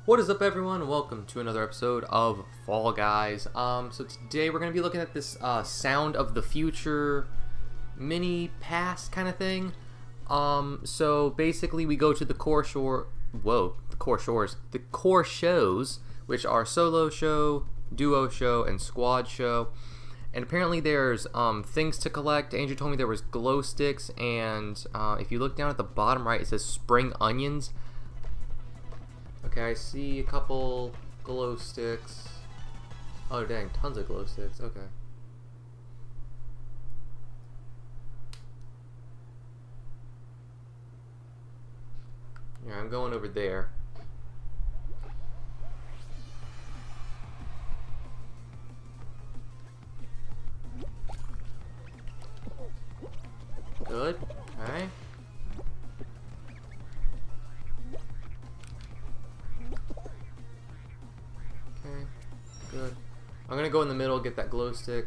What is up, everyone? Welcome to another episode of Fall Guys. So today we're going to be looking at this Sound of the Future mini pass kind of thing. So basically we go to the core shows, which are solo show, duo show, and squad show. And apparently there's things to collect. Andrew told me there was glow sticks, and if you look down at the bottom right, it says spring onions. Okay, I see a couple glow sticks. Oh dang, tons of glow sticks. Okay. Yeah, I'm going over there. Good. Okay. Okay. Good. I'm gonna go in the middle, get that glow stick.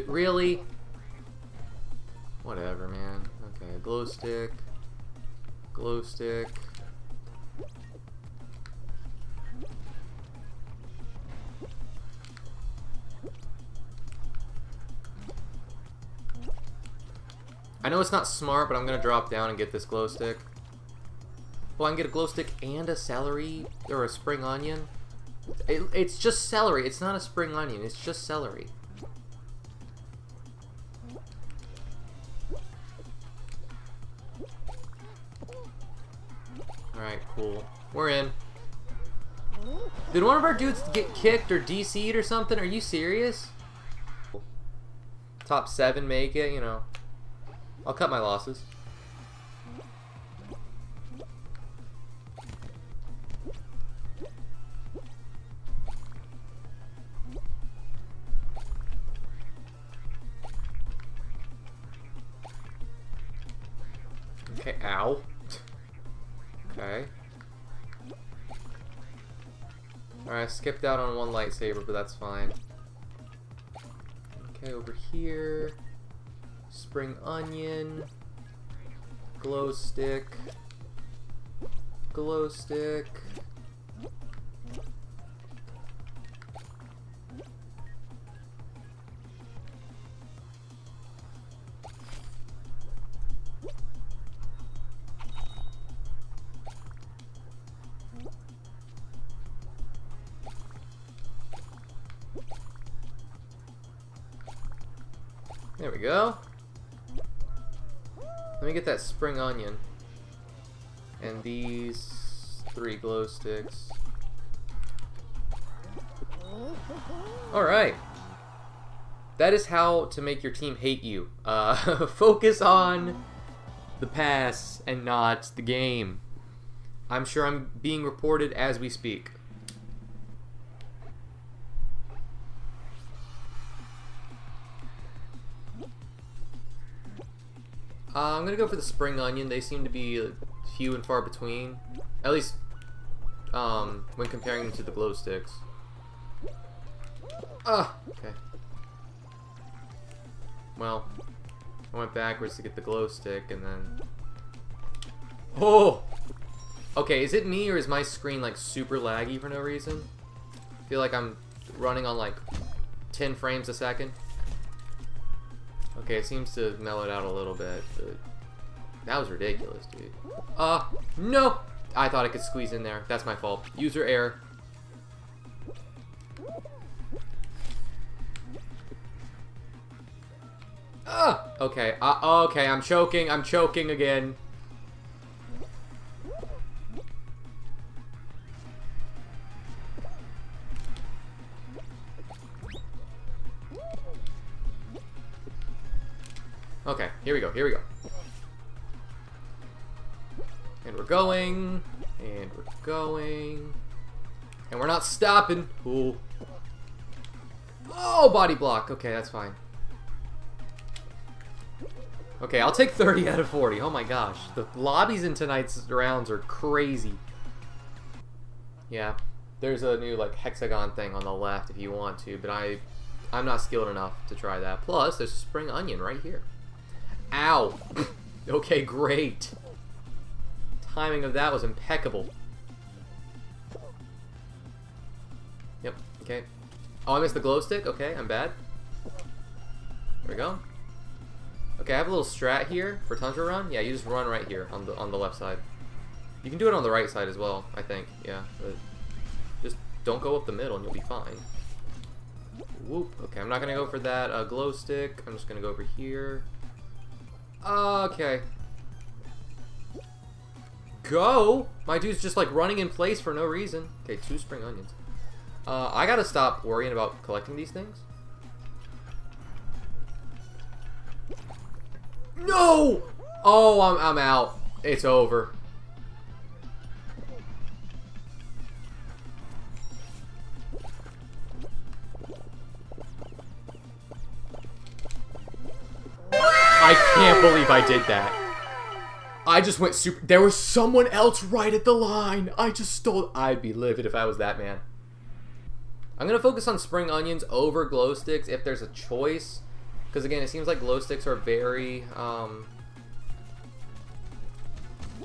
Really? Whatever, man. Okay, glow stick. Glow stick. I know it's not smart, but I'm gonna drop down and get this glow stick. Well, I can get a glow stick and a celery or a spring onion. It's just celery. It's not a spring onion. It's just celery. Alright, cool. We're in. Did one of our dudes get kicked or DC'd or something? Are you serious? Top 7 make it, you know. I'll cut my losses. Okay, ow. Okay. Alright, I skipped out on one lightsaber, but that's fine. Okay, over here. Spring onion. Glow stick. Glow stick. There we go. Let me get that spring onion. And these 3 glow sticks. Alright. That is how to make your team hate you. Focus on the pass and not the game. I'm sure I'm being reported as we speak. I'm gonna go for the spring onion. They seem to be few and far between. At least, when comparing them to the glow sticks. Okay. Well, I went backwards to get the glow stick and then... Oh! Okay, is it me or is my screen like super laggy for no reason? I feel like I'm running on like 10 frames a second. Okay, it seems to mellow out a little bit, but that was ridiculous, dude. No! I thought I could squeeze in there. That's my fault. User error. Okay. Okay, I'm choking. I'm choking again. Okay, here we go, here we go. And we're going, and we're going, and we're not stopping. Ooh. Oh, body block. Okay, that's fine. Okay, I'll take 30 out of 40. Oh my gosh. The lobbies in tonight's rounds are crazy. Yeah, there's a new like hexagon thing on the left if you want to, but I'm not skilled enough to try that. Plus, there's a spring onion right here. Ow! Okay, great. Timing of that was impeccable. Yep, okay. Oh, I missed the glow stick? Okay, I'm bad. There we go. Okay, I have a little strat here for Tundra Run. Yeah, you just run right here on the left side. You can do it on the right side as well, I think. Yeah, but just don't go up the middle and you'll be fine. Whoop. Okay, I'm not gonna go for that glow stick. I'm just gonna go over here. Okay. Go! My dude's just like running in place for no reason. Okay, 2 spring onions. I gotta stop worrying about collecting these things. No! Oh, I'm out. It's over. I can't believe I did that. I just went super... There was someone else right at the line. I just stole... I'd be livid if I was that man. I'm going to focus on spring onions over glow sticks if there's a choice. Because again, it seems like glow sticks are very... Oh,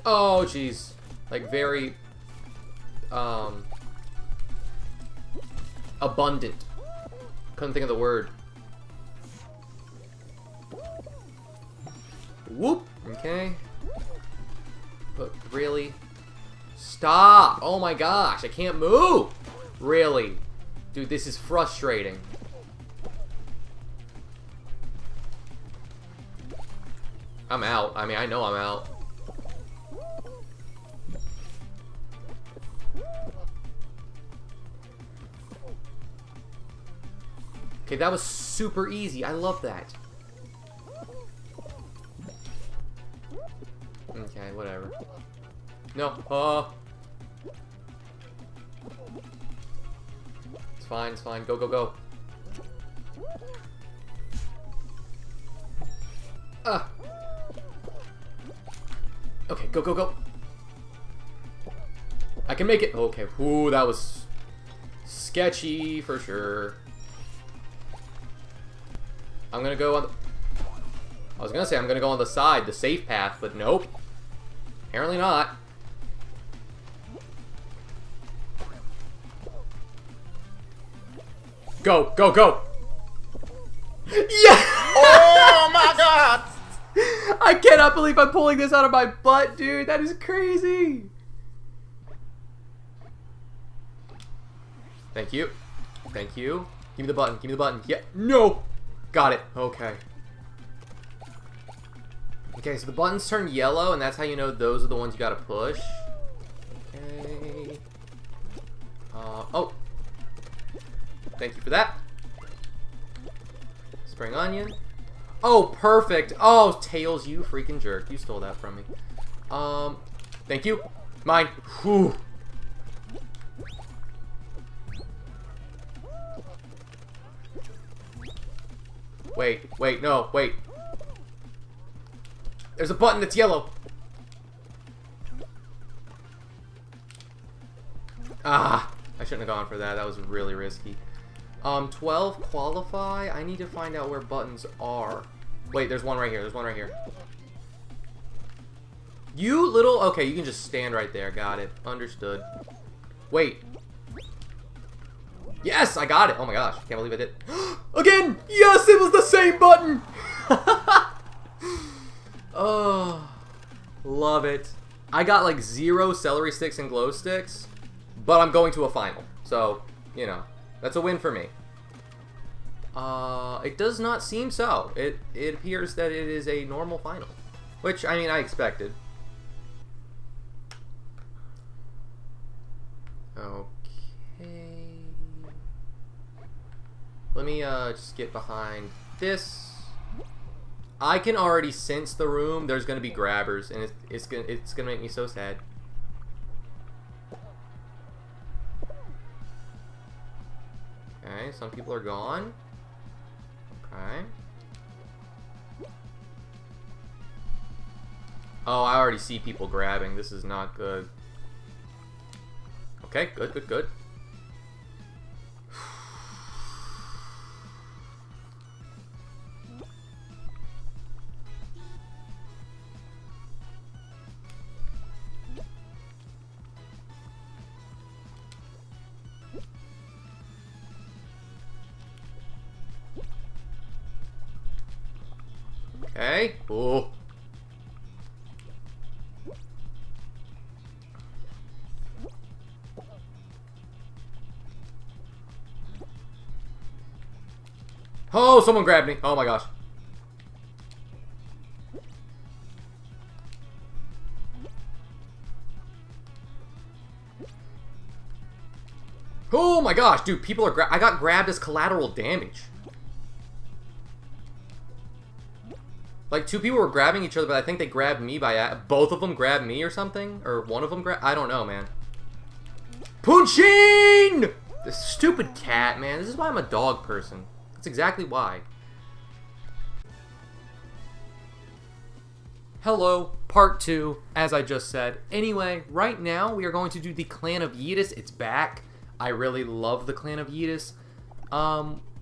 jeez. Like very... abundant. Couldn't think of the word. Whoop. Okay. But really? Stop! Oh my gosh, I can't move! Really? Dude, this is frustrating. I'm out. I mean, I know I'm out. Okay, that was super easy. I love that. Okay, whatever. No, it's fine, it's fine. Go, go, go. Okay, go, go, go. I can make it. Okay, ooh, that was sketchy for sure. I'm gonna go on the... I was gonna say I'm gonna go on the side, the safe path, but nope. Apparently not. Go, go, go! Yeah! Oh my god! I cannot believe I'm pulling this out of my butt, dude. That is crazy. Thank you. Thank you. Give me the button. Give me the button. Yeah. No! Got it. Okay. Okay, so the buttons turn yellow, and that's how you know those are the ones you gotta push. Okay. Oh. Thank you for that. Spring onion. Oh, perfect. Oh, Tails, you freaking jerk. You stole that from me. Thank you. Mine. Whew. Wait, no, wait. There's a button that's yellow. Ah, I shouldn't have gone for that. That was really risky. 12 qualify. I need to find out where buttons are. Wait, there's one right here. There's one right here. You little... Okay, you can just stand right there. Got it. Understood. Wait. Yes, I got it. Oh my gosh. Can't believe I did. Again! Yes, it was the same button! Oh, love it. I got like 0 celery sticks and glow sticks, but I'm going to a final. So, you know, that's a win for me. It does not seem so. It appears that it is a normal final, which, I mean, I expected. Okay. Let me just get behind this. I can already sense the room. There's gonna be grabbers, and it's gonna make me so sad. Okay, some people are gone. Okay. Oh, I already see people grabbing. This is not good. Okay, good, good, good. Okay. Oh. Oh, someone grabbed me. Oh my gosh. Oh my gosh, dude, people are I got grabbed as collateral damage. Like, two people were grabbing each other, but I think they grabbed me by... Both of them grabbed me or something? Or one of them grabbed... I don't know, man. Punchin! This stupid cat, man. This is why I'm a dog person. That's exactly why. Hello, part 2, as I just said. Anyway, right now we are going to do the Clan of Yeetus. It's back. I really love the Clan of Yeetus.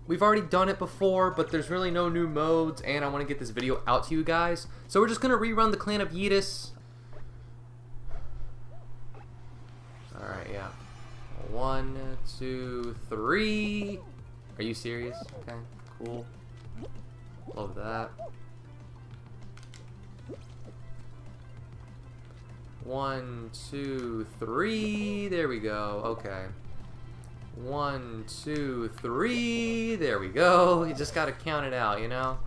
We've already done it before, but there's really no new modes, and I want to get this video out to you guys. So we're just going to rerun the Clan of Yeetus. Alright, yeah. 1, 2, 3. Are you serious? Okay, cool. Love that. 1, 2, 3. There we go. Okay. 1, 2, 3. There we go. You just gotta count it out, you know?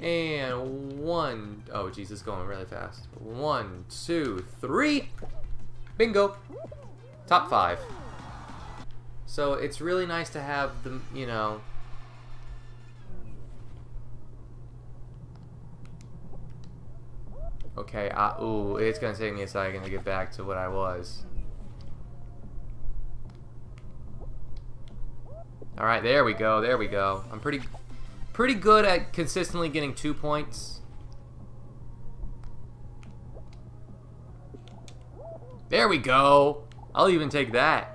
And 1. Oh, geez, it's going really fast. 1, 2, 3. Bingo. Top 5. So it's really nice to have the, you know. Okay, ooh, it's gonna take me a second to get back to what I was. Alright, there we go, there we go. I'm pretty good at consistently getting 2 points. There we go. I'll even take that.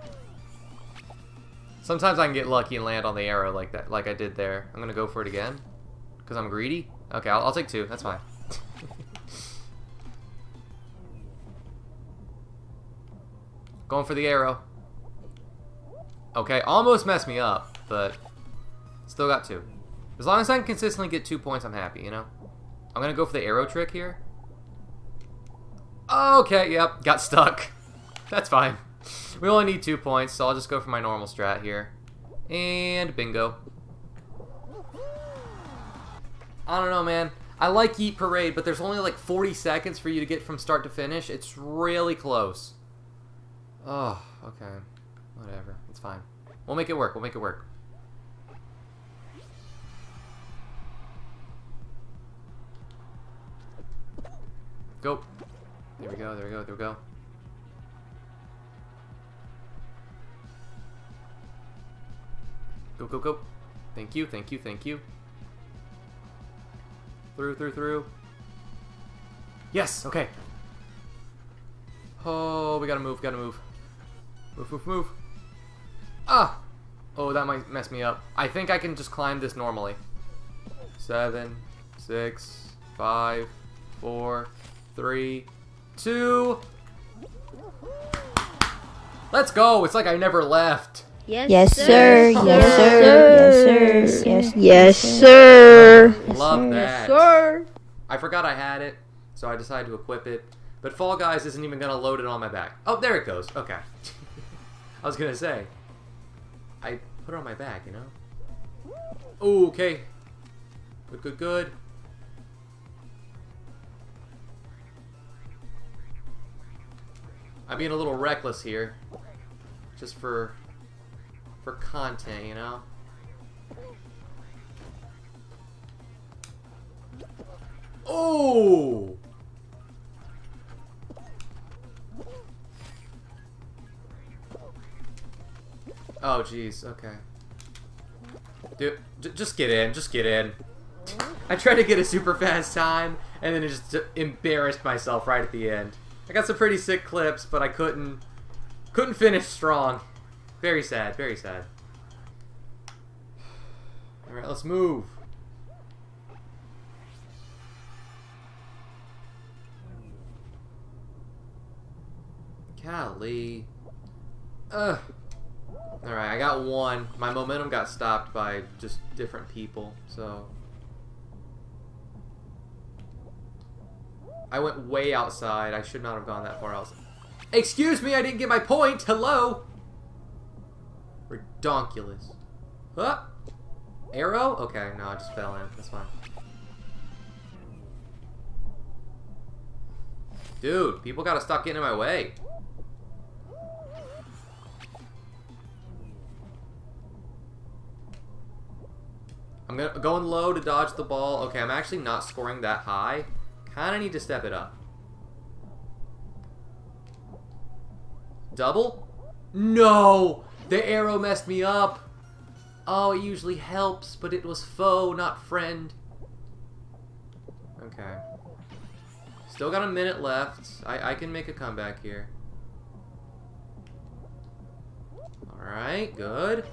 Sometimes I can get lucky and land on the arrow like that, like I did there. I'm gonna go for it again, because I'm greedy. Okay, I'll take 2, that's fine. Going for the arrow. Okay, almost messed me up, but still got 2. As long as I can consistently get 2 points, I'm happy, you know? I'm gonna go for the arrow trick here. Okay, yep, got stuck. That's fine. We only need 2 points, so I'll just go for my normal strat here. And bingo. I don't know, man. I like Yeet Parade, but there's only like 40 seconds for you to get from start to finish. It's really close. Oh, okay. Whatever. It's fine. We'll make it work. We'll make it work. Go. There we go. There we go. There we go. Go, go, go. Thank you. Thank you. Thank you. Through, through, through. Yes. Okay. Oh, we gotta move. Gotta move. Move, move, move. Ah! Oh, that might mess me up. I think I can just climb this normally. 7, 6, 5, 4, 3, 2. Let's go! It's like I never left. Yes, sir. Yes, sir. Yes, sir. Yes, Yes, sir. Love that. Yes, sir. I forgot I had it, so I decided to equip it. But Fall Guys isn't even going to load it on my back. Oh, there it goes. Okay. I was going to say, I put it on my back, you know? Ooh, okay. Good, good, good. I'm being a little reckless here. Just for content, you know? Oh! Oh, jeez. Okay. Dude, just get in. Just get in. I tried to get a super fast time, and then I just embarrassed myself right at the end. I got some pretty sick clips, but I couldn't finish strong. Very sad. Very sad. All right, let's move. Golly. Ugh. Alright, I got 1. My momentum got stopped by just different people, so. I went way outside. I should not have gone that far outside. Excuse me, I didn't get my point. Hello? Redonkulous. Huh? Arrow? Okay, no, I just fell in. That's fine. Dude, people gotta stop getting in my way. I'm going low to dodge the ball. Okay, I'm actually not scoring that high. Kinda need to step it up. Double? No! The arrow messed me up. Oh, it usually helps, but it was foe, not friend. Okay. Still got a minute left. I can make a comeback here. Alright, good.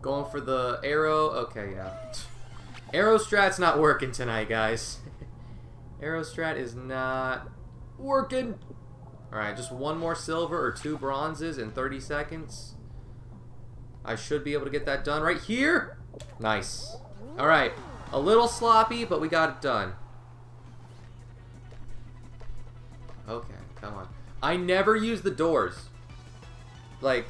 Going for the arrow. Okay, yeah. Arrow strat's not working tonight, guys. Arrow strat is not working. Alright, just one more silver or 2 bronzes in 30 seconds. I should be able to get that done right here. Nice. Alright, a little sloppy, but we got it done. Okay, come on. I never use the doors. Like,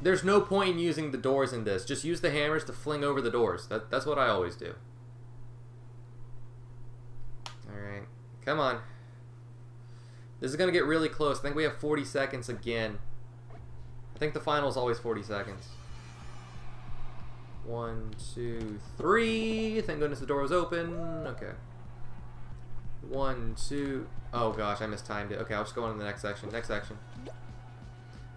there's no point in using the doors in this. Just use the hammers to fling over the doors. That's what I always do. Alright. Come on. This is going to get really close. I think we have 40 seconds again. I think the final is always 40 seconds. 1, 2, 3. Thank goodness the door was open. Okay. 1, 2. Oh gosh, I mistimed it. Okay, I'll just go on to the next section. Next section.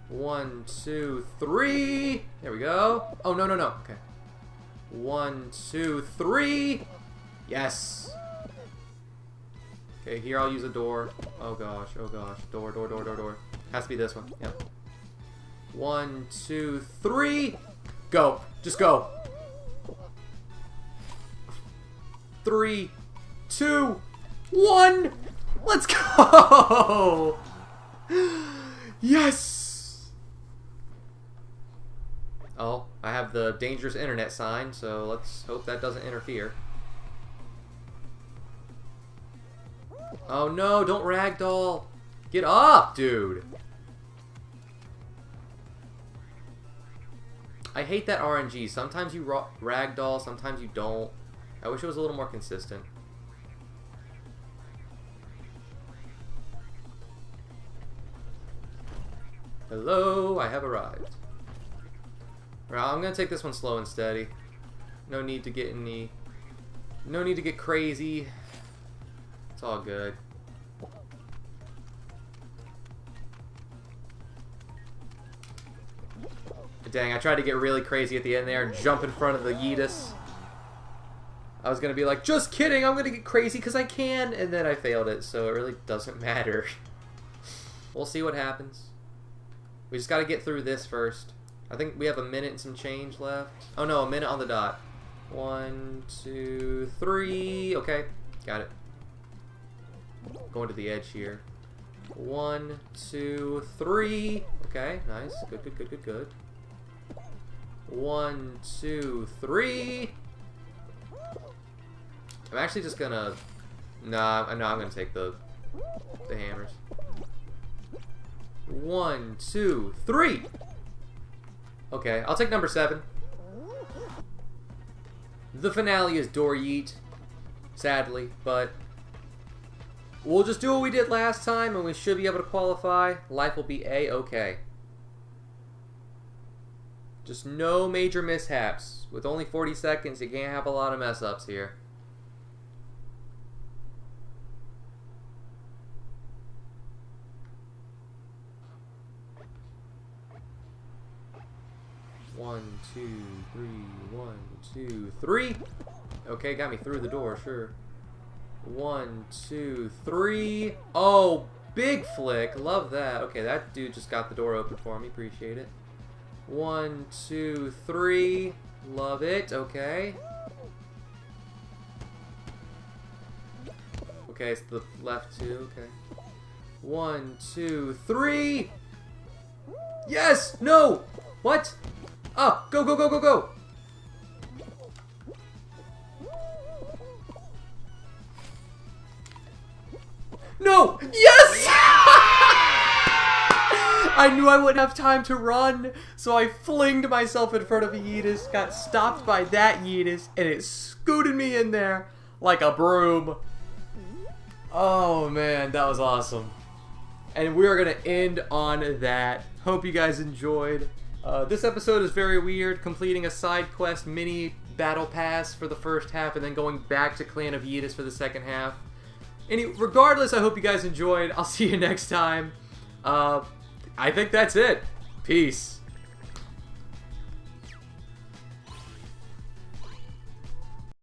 1, 2, 3. There we go. Oh, no, no, no. Okay. 1, 2, 3. Yes. Okay, here I'll use a door. Oh gosh, oh gosh. Door, door, door, door, door. Has to be this one. Yep. 1, 2, 3. Go. Just go. 3, 2, 1. Let's go. Yes. Oh, I have the dangerous internet sign, so let's hope that doesn't interfere. Oh no, don't ragdoll. Get up, dude. I hate that RNG. Sometimes you ragdoll, sometimes you don't. I wish it was a little more consistent. Hello, I have arrived. Right, I'm gonna take this one slow and steady. No need to get no need to get crazy. It's all good. Dang, I tried to get really crazy at the end there and jump in front of the Yeetus. I was gonna be like, just kidding, I'm gonna get crazy because I can, and then I failed it, so it really doesn't matter. We'll see what happens. We just gotta get through this first. I think we have a minute and some change left. Oh no, a minute on the dot. 1, 2, 3. Okay, got it. Going to the edge here. 1, 2, 3. Okay, nice. Good, good, good, good, good. 1, 2, 3. I'm actually just gonna... Nah, I'm gonna take the hammers. 1, 2, 3. Okay, I'll take number 7. The finale is door yeet, sadly, but we'll just do what we did last time and we should be able to qualify. Life will be A-okay. Just no major mishaps. With only 40 seconds, you can't have a lot of mess-ups here. One, 2, 3, 1, 2, 3. Okay, got me through the door, sure. 1, 2, 3. Oh, big flick. Love that. Okay, that dude just got the door open for me. Appreciate it. 1, 2, 3. Love it. Okay. Okay, it's the left 2. Okay. 1, 2, 3. Yes! No! What? Oh, go, go, go, go, go! No! Yes! I knew I wouldn't have time to run, so I flinged myself in front of a Yeetus, got stopped by that Yeetus, and it scooted me in there like a broom. Oh man, that was awesome. And we are going to end on that. Hope you guys enjoyed. This episode is very weird, completing a side quest mini battle pass for the first half and then going back to Clan of Yeetus for the second half. Regardless, I hope you guys enjoyed. I'll see you next time. I think that's it. Peace.